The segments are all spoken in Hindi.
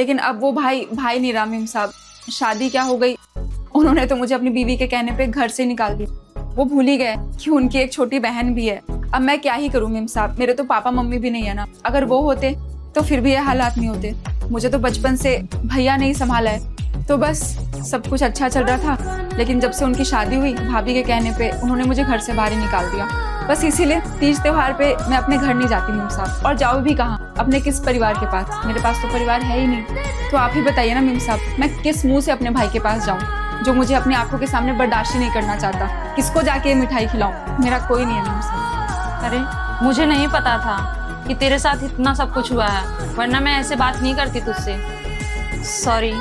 लेकिन अब वो भाई नहीं रहा मेम साहब। शादी क्या हो गई, उन्होंने तो मुझे अपनी बीवी के कहने पे घर से निकाल दिया। वो भूल ही गए कि उनकी एक छोटी बहन भी है। अब मैं क्या ही करूं मेम साहब, मेरे तो पापा मम्मी भी नहीं है ना। अगर वो होते तो फिर भी ये हालात नहीं होते। मुझे तो बचपन से भैया ने ही संभाला है, तो बस सब कुछ अच्छा चल रहा था। लेकिन जब से उनकी शादी हुई, भाभी के कहने पे उन्होंने मुझे घर से बाहर ही निकाल दिया। बस इसीलिए तीज त्योहार पे मैं अपने घर नहीं जाती मेम साहब। और जाऊँ भी कहाँ, अपने किस परिवार के पास? मेरे पास तो परिवार है ही नहीं। तो आप ही बताइए ना मेम साहब, मैं किस मुंह से अपने भाई के पास जाऊँ जो मुझे अपनी आंखों के सामने बर्दाश्त ही नहीं करना चाहता? किसको जाके मिठाई खिलाऊं? मेरा कोई नहीं है मेम साहब। अरे मुझे नहीं पता था कि तेरे साथ इतना सब कुछ हुआ है, वरना मैं ऐसे बात नहीं करती तुझसे। सॉरी।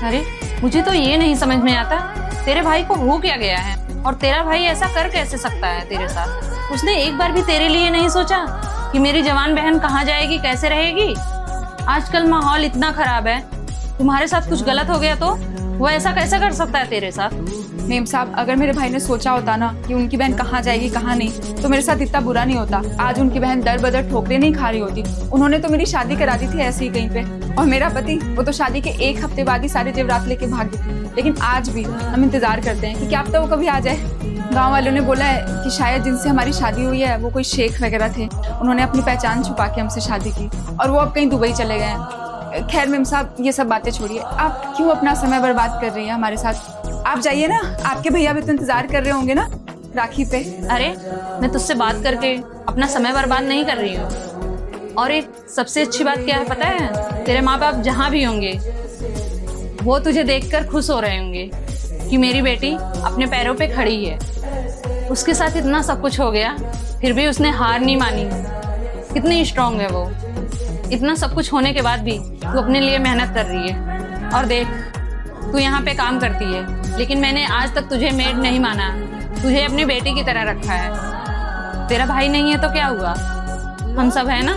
अरे मुझे तो ये नहीं समझ में आता तेरे भाई को हो क्या गया है, और तेरा भाई ऐसा कर कैसे सकता है तेरे साथ? उसने एक बार भी तेरे लिए नहीं सोचा कि मेरी जवान बहन कहाँ जाएगी, कैसे रहेगी? आजकल माहौल इतना खराब है, तुम्हारे साथ कुछ गलत हो गया तो वो ऐसा कैसे कर सकता है तेरे साथ? मेम साहब, अगर मेरे भाई ने सोचा होता ना कि उनकी बहन कहाँ जाएगी कहाँ नहीं, तो मेरे साथ इतना बुरा नहीं होता। आज उनकी बहन दर बदर ठोकरे नहीं खा रही होती। उन्होंने तो मेरी शादी करा दी थी ऐसे ही कहीं पे। और मेरा पति, वो तो शादी के एक हफ्ते बाद ही सारे जेवरात लेके भाग गए। लेकिन आज भी हम इंतजार करते हैं कि क्या पता वो कभी आ जाए। गाँव वालों ने बोला है कि शायद जिनसे हमारी शादी हुई है वो कोई शेख वगैरह थे। उन्होंने अपनी पहचान छुपा के हमसे शादी की और वो अब कहीं दुबई चले गए हैं। खैर मेम साहब, ये सब बातें छोड़िए। आप क्यों अपना समय बर्बाद कर रही हैं हमारे साथ? आप जाइए ना, आपके भैया भी तो इंतजार कर रहे होंगे ना राखी पे। अरे मैं तुझसे बात करके अपना समय बर्बाद नहीं कर रही हूँ। और एक सबसे अच्छी बात क्या है पता है? तेरे माँ बाप जहाँ भी होंगे वो तुझे देखकर खुश हो रहे होंगे कि मेरी बेटी अपने पैरों पे खड़ी है। उसके साथ इतना सब कुछ हो गया, फिर भी उसने हार नहीं मानी। कितनी स्ट्रांग है वो। इतना सब कुछ होने के बाद भी तू अपने लिए मेहनत कर रही है। और देख, तू यहाँ पे काम करती है, लेकिन मैंने आज तक तुझे मेड नहीं माना, तुझे अपनी बेटी की तरह रखा है। तेरा भाई नहीं है तो क्या हुआ, हम सब है ना।